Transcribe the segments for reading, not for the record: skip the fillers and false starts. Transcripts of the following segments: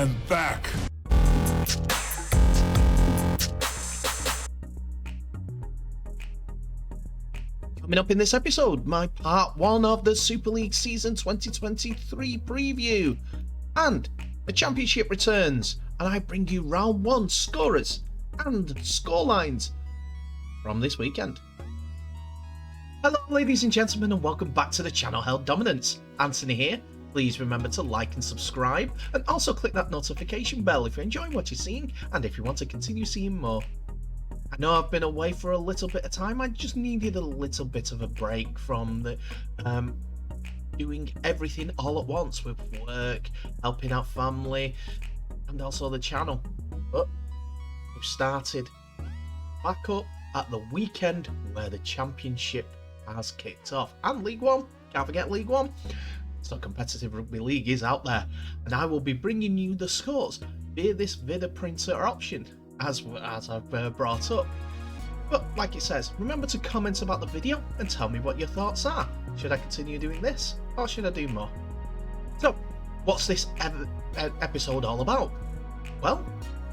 I'm back. Coming up in this episode, my part 1 of the Super League Season 2023 preview. And the Championship returns, and I bring you Round 1 scorers and scorelines from this weekend. Hello ladies and gentlemen, and welcome back to the channel Held Dominance. Anthony here. Please remember to like and subscribe, and also click that notification bell if you're enjoying what you're seeing and if you want to continue seeing more. I know I've been away for a little bit of time. I just needed a little bit of a break from the doing everything all at once with work, helping out family, and also the channel. But we've started back up at the weekend where the Championship has kicked off, and League One. Can't forget League One. So competitive rugby league is out there, and I will be bringing you the scores via this video printer option as I've brought up. But like it says, remember to comment about the video and tell me what your thoughts are. Should I continue doing this or should I do more? So what's this episode all about? Well,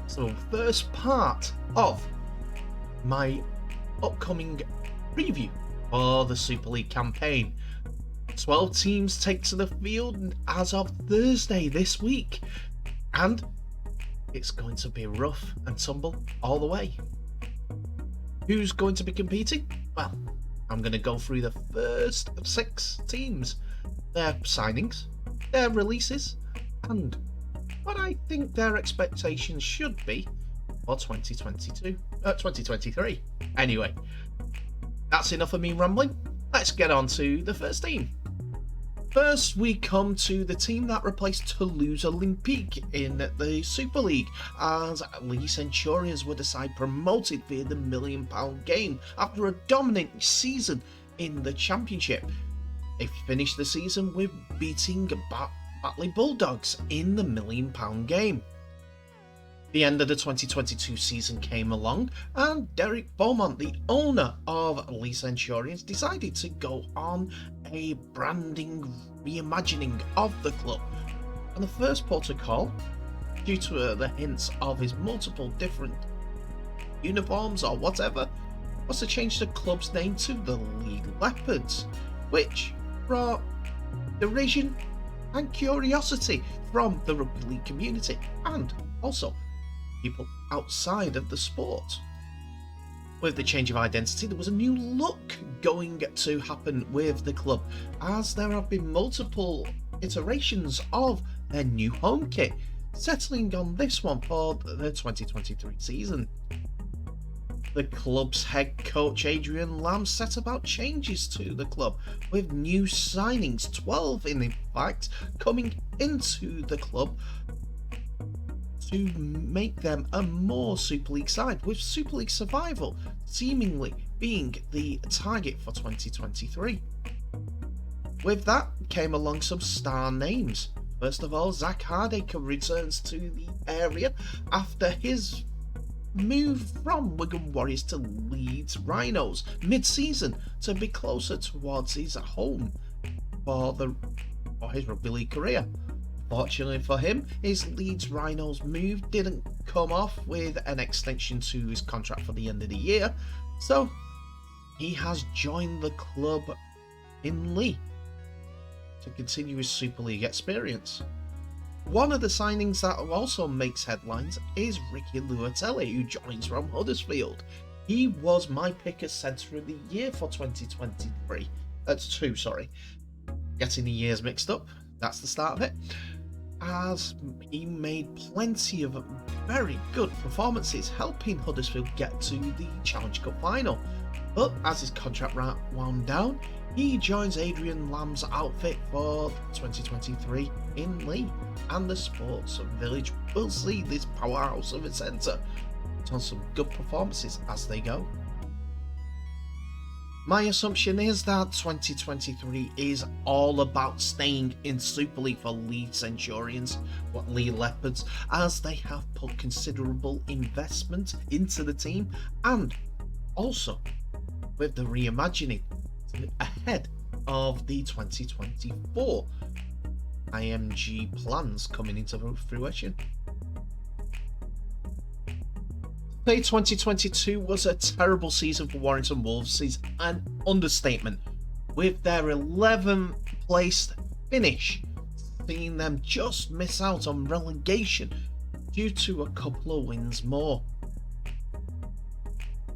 it's the first part of my upcoming preview for the Super League campaign. 12 teams take to the field as of Thursday this week, and it's going to be rough and tumble all the way. Who's going to be competing? Well, I'm going to go through the first of 6 teams, their signings, their releases, and what I think their expectations should be for 2023. Anyway, that's enough of me rambling. Let's get on to the first team. First, we come to the team that replaced Toulouse Olympique in the Super League, as Lee Centurions were decided promoted via the £1 million game after a dominant season in the Championship. They finished the season with beating Batley Bulldogs in the £1 million game. The end of the 2022 season came along, and Derek Beaumont, the owner of Lee Centurions, decided to go on a branding reimagining of the club. And the first protocol, due to the hints of his multiple different uniforms or whatever, was to change the club's name to the Lee Leopards, which brought derision and curiosity from the rugby league community and also people outside of the sport. With the change of identity, there was a new look going to happen with the club, as there have been multiple iterations of their new home kit, settling on this one for the 2023 season. The club's head coach Adrian Lamb set about changes to the club, with new signings, 12 in fact, coming into the club to make them a more Super League side, with Super League survival seemingly being the target for 2023. With that came along some star names. First of all, Zach Hardaker returns to the area after his move from Wigan Warriors to Leeds Rhinos mid-season to be closer towards his home for his rugby league career. Fortunately for him, his Leeds Rhinos move didn't come off with an extension to his contract for the end of the year, so he has joined the club in Lee to continue his Super League experience. One of the signings that also makes headlines is Ricky Luatelli, who joins from Huddersfield. He was my pick as Centre of the Year for 2023. That's 2, sorry. Getting the years mixed up. That's the start of it. As he made plenty of very good performances, helping Huddersfield get to the Challenge Cup final. But as his contract wound down, he joins Adrian Lamb's outfit for 2023 in Lee, and the Sports Village will see this powerhouse of a centre put on some good performances as they go. My assumption is that 2023 is all about staying in Super League for Lee Centurions, or Lee Leopards, as they have put considerable investment into the team, and also with the reimagining ahead of the 2024 IMG plans coming into fruition. Say 2022 was a terrible season for Warrington Wolves is an understatement, with their 11th placed finish seeing them just miss out on relegation due to a couple of wins more.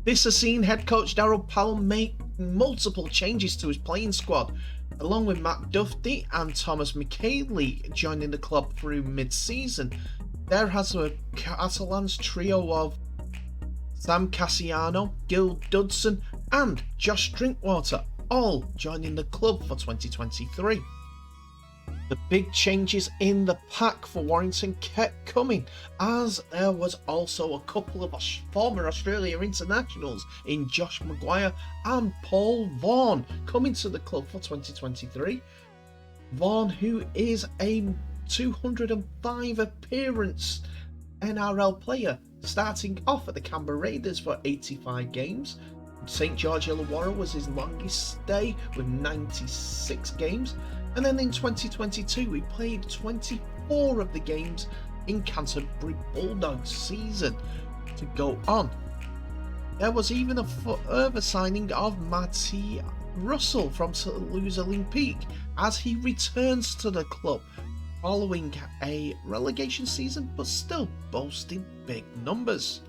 This has seen head coach Daryl Powell make multiple changes to his playing squad, along with Matt Duffy and Thomas McKaylee joining the club through mid-season. There has a Catalans trio of Sam Cassiano, Gil Dudson and Josh Drinkwater all joining the club for 2023. The big changes in the pack for Warrington kept coming, as there was also a couple of former Australia internationals in Josh Maguire and Paul Vaughan coming to the club for 2023. Vaughan, who is a 205 appearance NRL player, starting off at the Canberra Raiders for 85 games. St George Illawarra was his longest stay with 96 games, and then in 2022 he played 24 of the games in Canterbury Bulldogs season to go on. There was even a further signing of Matty Russell from Toulouse Olympique as he returns to the club following a relegation season, but still boasting big numbers.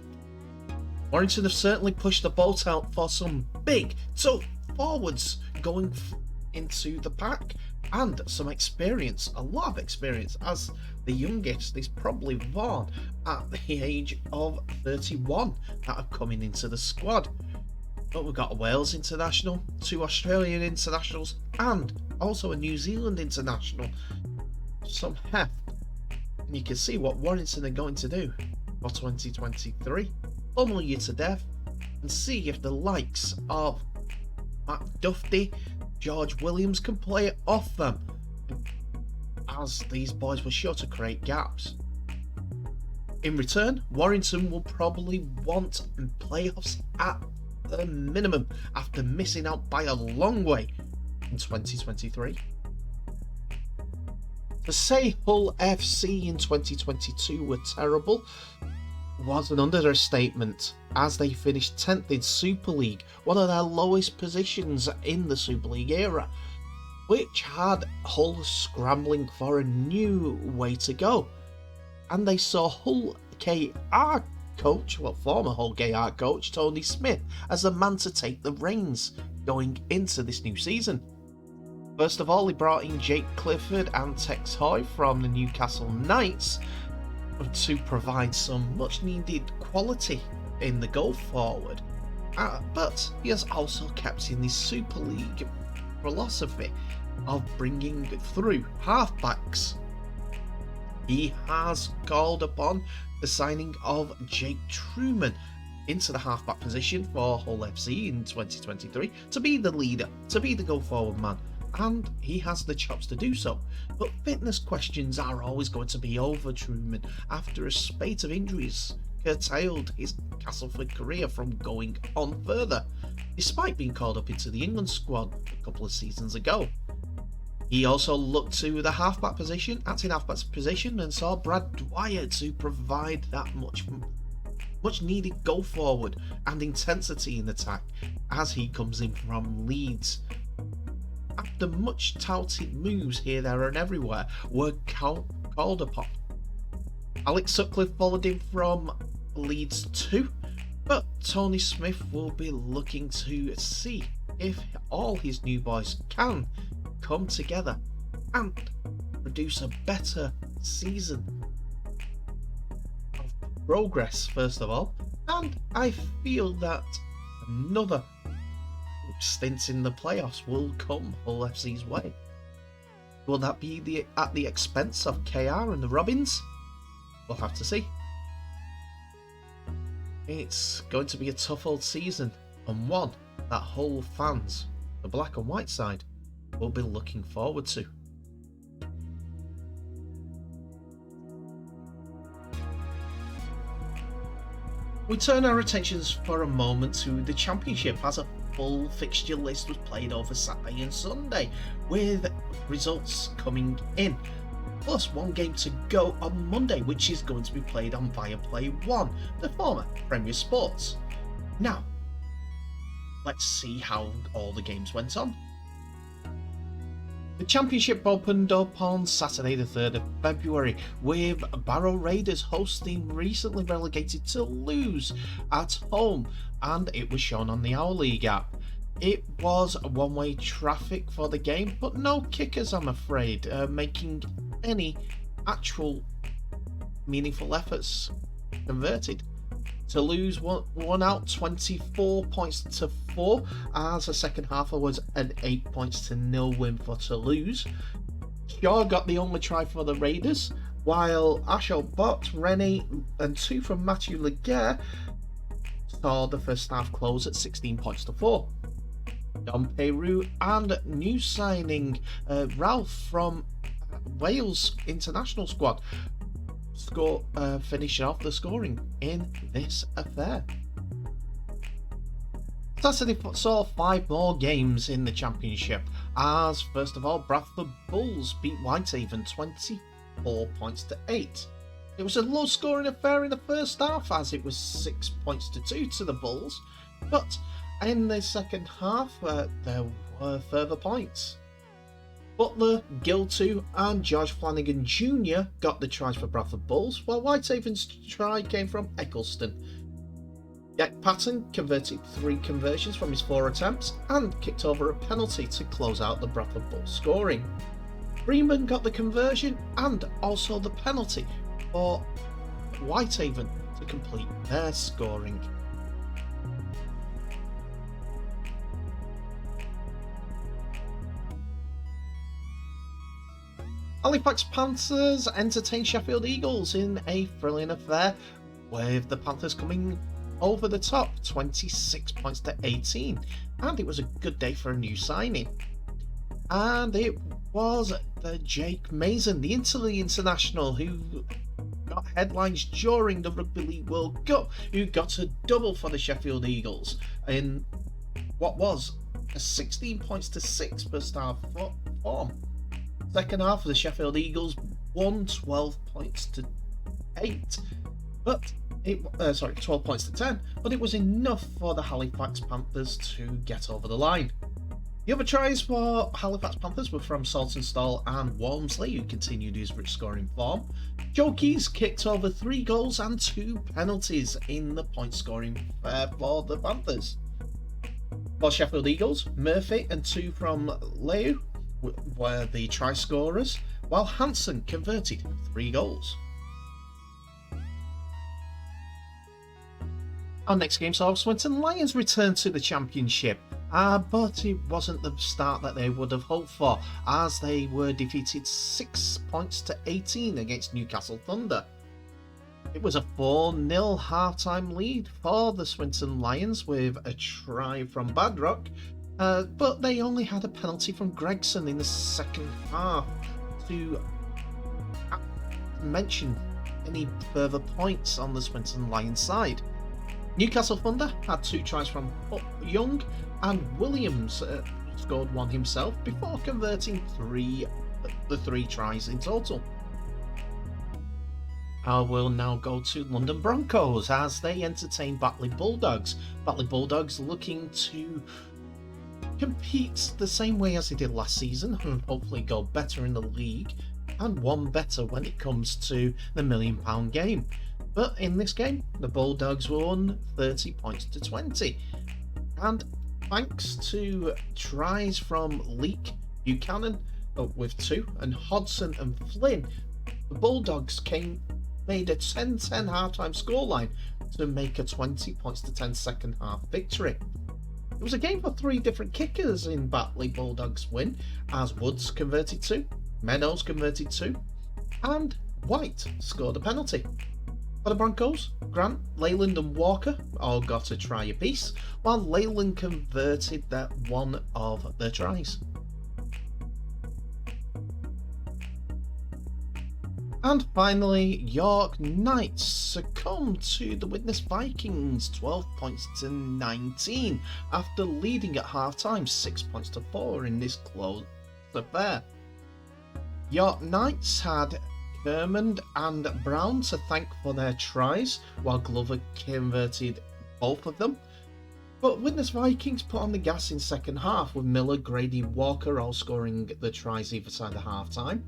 Warrington have certainly pushed the boat out for some big, tough forwards going into the pack, and some experience, a lot of experience, as the youngest is probably Vaughan at the age of 31 that are coming into the squad. But we've got a Wales international, 2 Australian internationals, and also a New Zealand international. Some heft, and you can see what Warrington are going to do for 2023. Pummel you to death and see if the likes of Matt Duffy, George Williams can play it off them, as these boys were sure to create gaps. In return, Warrington will probably want playoffs at the minimum after missing out by a long way in 2023. To say Hull FC in 2022 were terrible was an understatement, as they finished 10th in Super League, one of their lowest positions in the Super League era, which had Hull scrambling for a new way to go. And they saw Hull KR coach, former Hull KR coach Tony Smith, as the man to take the reins going into this new season. First of all, he brought in Jake Clifford and Tex Hoy from the Newcastle Knights to provide some much needed quality in the go forward, but he has also kept in the Super League philosophy of bringing through halfbacks. He has called upon the signing of Jake Truman into the halfback position for Hull FC in 2023 to be the leader, to be the go forward man, and he has the chops to do so. But fitness questions are always going to be over Truman after a spate of injuries curtailed his Castleford career from going on further, despite being called up into the England squad a couple of seasons ago. He also looked to the halfback position, acting halfback position, and saw Brad Dwyer to provide that much needed go forward and intensity in attack as he comes in from Leeds. After much touted moves here, there and everywhere were called upon. Alex Sutcliffe followed him from Leeds too, but Tony Smith will be looking to see if all his new boys can come together and produce a better season of progress, first of all, and I feel that another stint in the playoffs will come Hull FC's way. Will that be at the expense of KR and the Robins? We'll have to see. It's going to be a tough old season, and one that Hull fans, the black and white side, will be looking forward to. We turn our attentions for a moment to the Championship, as a full fixture list was played over Saturday and Sunday, with results coming in plus one game to go on Monday, which is going to be played on Viaplay 1, the former Premier Sports. Now, let's see how all the games went on. The Championship opened up on Saturday the 3rd of February with Barrow Raiders hosting recently relegated Toulouse at home, and it was shown on the Our League app. It was a one-way traffic for the game, but no kickers, I'm afraid, making any actual meaningful efforts converted. Toulouse won out 24 points to 4 as the second half was an 8 points to 0 win for Toulouse. Shaw got the only try for the Raiders, while Ashel Bott, Rennie and 2 from Matthew Laguerre saw the first half close at 16 points to 4. Dom Peru and new signing Ralph from Wales international squad finishing off the scoring in this affair. Saturday saw 5 more games in the Championship, as first of all Bradford Bulls beat Whitehaven 24 points to 8. It was a low scoring affair in the first half, as it was 6 points to 2 to the Bulls, but in the second half there were further points. Butler, Giltoo and George Flanagan Jr. got the tries for Bradford Bulls, while Whitehaven's try came from Eccleston. Jack Patton converted 3 conversions from his 4 attempts and kicked over a penalty to close out the Bradford Bulls scoring. Freeman got the conversion and also the penalty for Whitehaven to complete their scoring. Halifax Panthers entertained Sheffield Eagles in a thrilling affair, with the Panthers coming over the top 26 points to 18, and it was a good day for a new signing. And it was the Jake Mason, the Italy international, who got headlines during the Rugby League World Cup, who got a double for the Sheffield Eagles in what was a 16 points to 6 first half form. Second half, the Sheffield Eagles won 12 points to 8, but 12 points to 10, but it was enough for the Halifax Panthers to get over the line. The other tries for Halifax Panthers were from Saltonstall and Walmsley, who continued his rich scoring form. Joe Keys kicked over 3 goals and 2 penalties in the point scoring for the Panthers. For Sheffield Eagles, Murphy and 2 from Leu were the try scorers, while Hansen converted 3 goals. Our next game saw Swinton Lions return to the Championship, but it wasn't the start that they would have hoped for, as they were defeated 6 points to 18 against Newcastle Thunder. It was a 4-0 half-time lead for the Swinton Lions with a try from Badrock, but they only had a penalty from Gregson in the second half to mention any further points on the Swinton Lions side. Newcastle Thunder had 2 tries from Young, and Williams scored 1 himself before converting the 3 tries in total. I will now go to London Broncos as they entertain Batley Bulldogs. Batley Bulldogs looking to compete the same way as they did last season and hopefully go better in the league and one better when it comes to the £1 million game. But in this game, the Bulldogs won 30 points to 20. And thanks to tries from Leake, Buchanan with 2, and Hodson and Flynn, the Bulldogs made a 10-10 half-time scoreline to make a 20 points to 10 second half victory. It was a game for 3 different kickers in Batley Bulldogs' win, as Woods converted 2, Meadows converted 2, and White scored a penalty. For the Broncos, Grant, Leyland and Walker all got a try apiece, while Leyland converted that one of their tries. And finally, York Knights succumbed to the Widnes Vikings 12 points to 19 after leading at half-time 6 points to 4 in this close affair. York Knights had Kermond and Brown to thank for their tries, while Glover converted both of them. But Widnes Vikings put on the gas in second half, with Miller, Grady, Walker all scoring the tries either side of half time,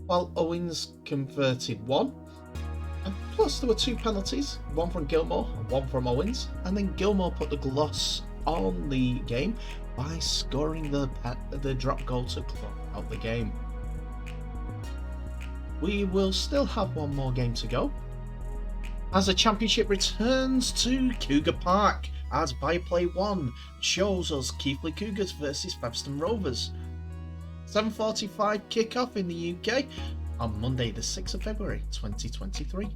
while Owens converted one. And plus there were two penalties, one from Gilmore and one from Owens, and then Gilmore put the gloss on the game by scoring the drop goal to close out the game. We will still have one more game to go, as the championship returns to Cougar Park, as Byplay 1 shows us Keighley Cougars versus Febston Rovers. 7:45 kickoff in the UK on Monday the 6th of February 2023.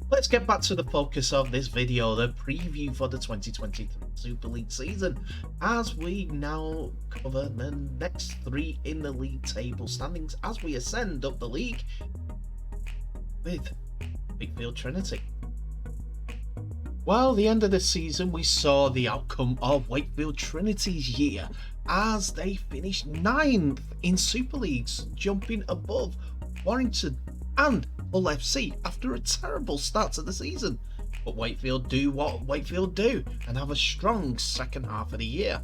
Let's get back to the focus of this video, the preview for the 2023 Super League season, as we now cover the next three in the league table standings as we ascend up the league with Wakefield Trinity. Well, the end of the season we saw the outcome of Wakefield Trinity's year as they finished 9th in Super Leagues, jumping above Warrington and Hull FC after a terrible start to the season. But Wakefield do what Wakefield do and have a strong second half of the year.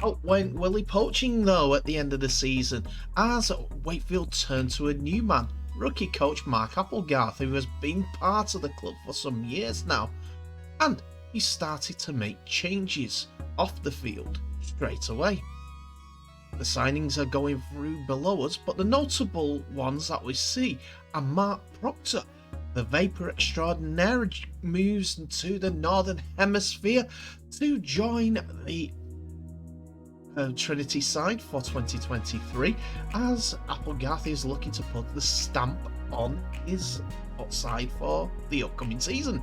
Out went Willie Poaching though at the end of the season, as Wakefield turned to a new man, rookie coach Mark Applegarth, who has been part of the club for some years now, and he started to make changes off the field straight away. The signings are going through below us, but the notable ones that we see are Mark Proctor, the Vapor extraordinaire, moves to the Northern Hemisphere to join the Trinity side for 2023, as Applegarth is looking to put the stamp on his side for the upcoming season.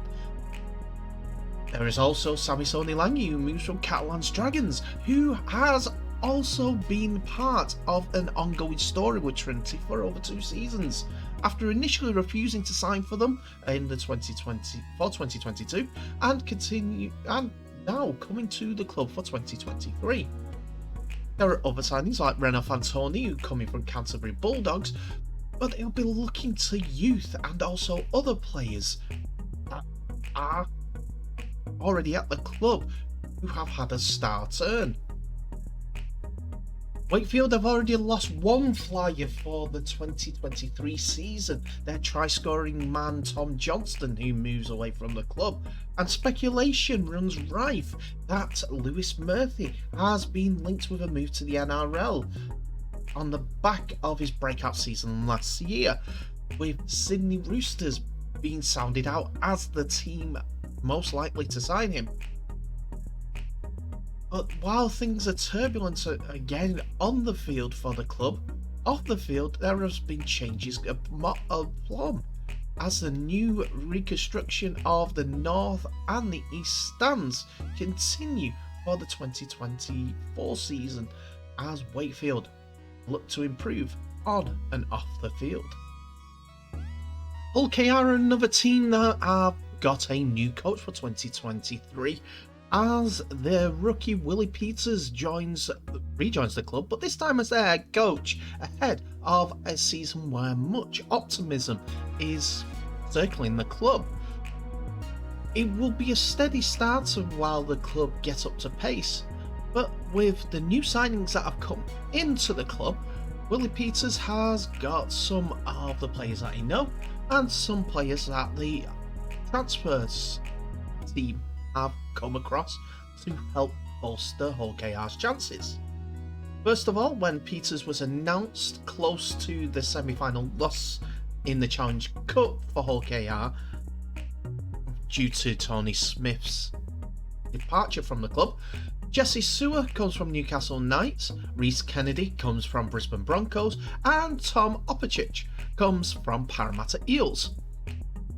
There is also Samisoni Langi, who moves from Catalan's Dragons, who has also been part of an ongoing story with Trinity for over 2 seasons, after initially refusing to sign for them in the 2022 and now coming to the club for 2023. There are other signings like Reno Fantoni, who coming from Canterbury Bulldogs, but they'll be looking to youth and also other players that are already at the club who have had a star turn. Wakefield have already lost one flyer for the 2023 season, their try-scoring man Tom Johnston, who moves away from the club, and speculation runs rife that Lewis Murphy has been linked with a move to the NRL on the back of his breakout season last year, with Sydney Roosters being sounded out as the team most likely to sign him. But while things are turbulent again on the field for the club, off the field there has been changes of plumb, as the new reconstruction of the North and the East stands continue for the 2024 season, as Wakefield look to improve on and off the field. Hull KR are another team that have got a new coach for 2023, as their rookie Willie Peters rejoins the club, but this time as their head coach, ahead of a season where much optimism is circling the club. It will be a steady start while the club gets up to pace, but with the new signings that have come into the club, Willie Peters has got some of the players that he knows and some players that the transfers team have come across to help bolster Hull KR's chances. First of all, when Peters was announced close to the semi-final loss in the Challenge Cup for Hull KR due to Tony Smith's departure from the club, Jesse Sewer comes from Newcastle Knights, Reece Kennedy comes from Brisbane Broncos, and Tom Opachich comes from Parramatta Eels.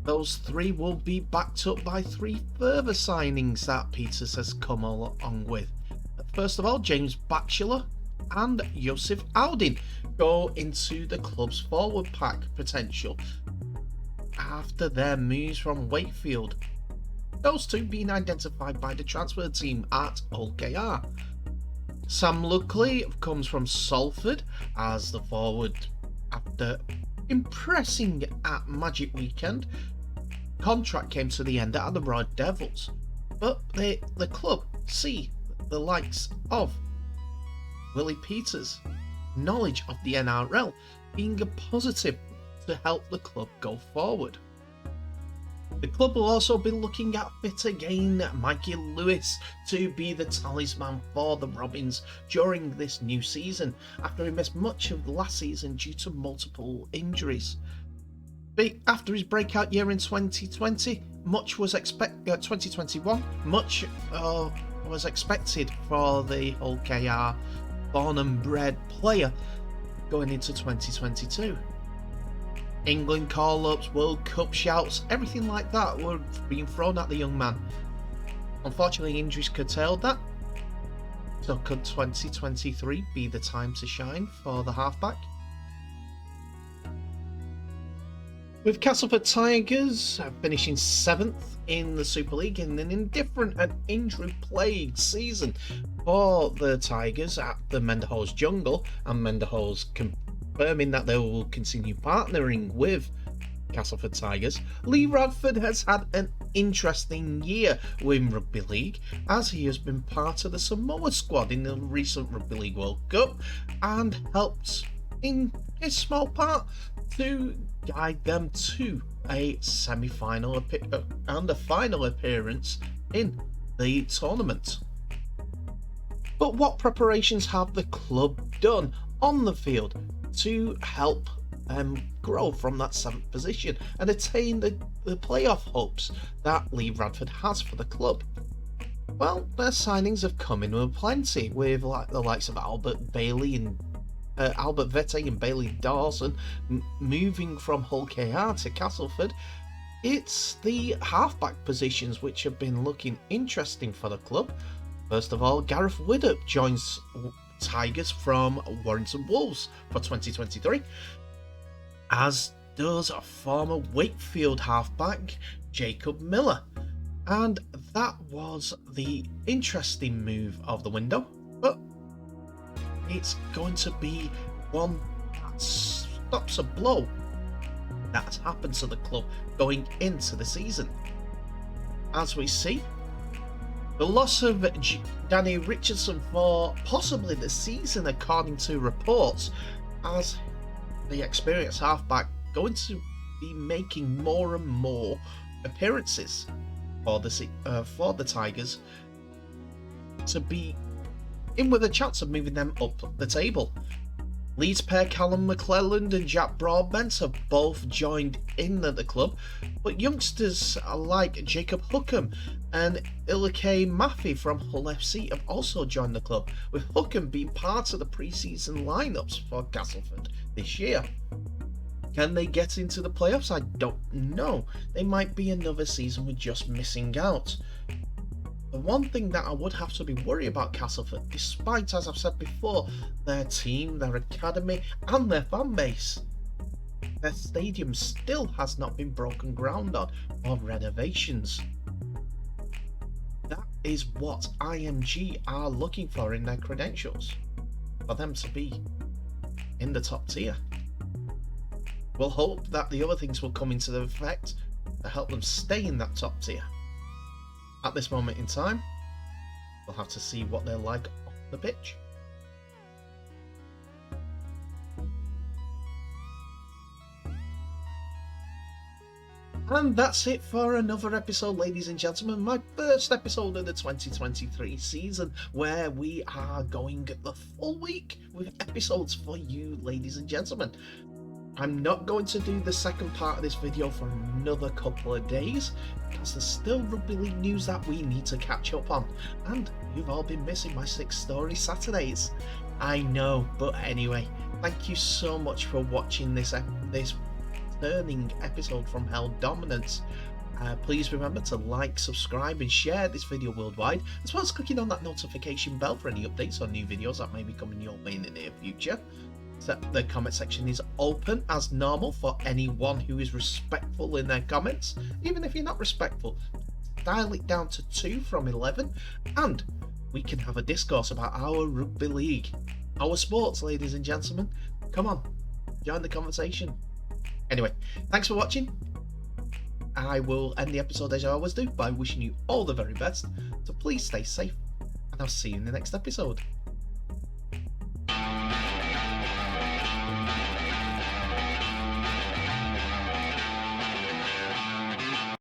Those three will be backed up by 3 further signings that Peters has come along with. First of all, James Batchelor and Joseph Aldin go into the club's forward pack potential. after their moves from Wakefield, those two being identified by the transfer team at Hull KR. Sam Luckley comes from Salford as the forward after impressing at Magic Weekend. Contract came to the end at the Red Devils, but the club see the likes of Willie Peters' knowledge of the NRL being a positive to help the club go forward. The club will also be looking at fit again Mikey Lewis to be the talisman for the Robins during this new season after he missed much of last season due to multiple injuries. After his breakout year in 2020, much was 2021, much was expected for the Hull KR born and bred player going into 2022. England call-ups, World Cup shouts, everything like that were being thrown at the young man. Unfortunately, injuries curtailed that. So could 2023 be the time to shine for the halfback? With Castleford Tigers finishing 7th in the Super League in an indifferent and injury-plagued season for the Tigers at the Menderhall's Jungle, and Menderhall's confirming that they will continue partnering with Castleford Tigers, Lee Radford has had an interesting year with Rugby League as he has been part of the Samoa squad in the recent Rugby League World Cup and helped in his small part to guide them to a semi-final and a final appearance in the tournament. But what preparations have the club done on the field to help them grow from that 7th position and attain the playoff hopes that Lee Radford has for the club? Well, their signings have come in with plenty, with the likes of Albert Vette and Bailey Dawson moving from Hull KR to Castleford. It's the halfback positions which have been looking interesting for the club. First of all, Gareth Widdop joins Tigers from Warrington Wolves for 2023, as does a former Wakefield halfback Jacob Miller, and that was the interesting move of the window, but it's going to be one that stops a blow that's happened to the club going into the season. As we see, the loss of Danny Richardson for possibly the season, according to reports, as the experienced halfback going to be making more and more appearances for the Tigers to be in with a chance of moving them up the table. Leeds pair Callum McClelland and Jack Broadbent have both joined in at the club, but youngsters like Jacob Hookham and Ilike Maffey from Hull FC have also joined the club, with Hookham being part of the pre-season lineups for Castleford this year. Can they get into the playoffs? I don't know. They might be another season with just missing out. The one thing that I would have to be worried about Castleford, despite, as I've said before, their team, their academy and their fan base, their stadium still has not been broken ground on or renovations. That is what IMG are looking for in their credentials, for them to be in the top tier. We'll hope that the other things will come into effect to help them stay in that top tier. At this moment in time, we'll have to see what they're like off the pitch. And that's it for another episode, ladies and gentlemen. My first episode of the 2023 season, where we are going the full week with episodes for you, ladies and gentlemen. I'm not going to do the second part of this video for another couple of days because there's still Rugby League news that we need to catch up on, and you've all been missing my 6 story Saturdays. I know, but anyway, thank you so much for watching this turning episode from Hell Dominance. Please remember to like, subscribe and share this video worldwide, as well as clicking on that notification bell for any updates on new videos that may be coming your way in the near future. So the comment section is open as normal for anyone who is respectful in their comments. Even if you're not respectful, dial it down to 2 from 11 and we can have a discourse about our rugby league, our sports, ladies and gentlemen. Come on, join the conversation. Anyway, thanks for watching. I will end the episode as I always do by wishing you all the very best, so please stay safe and I'll see you in the next episode.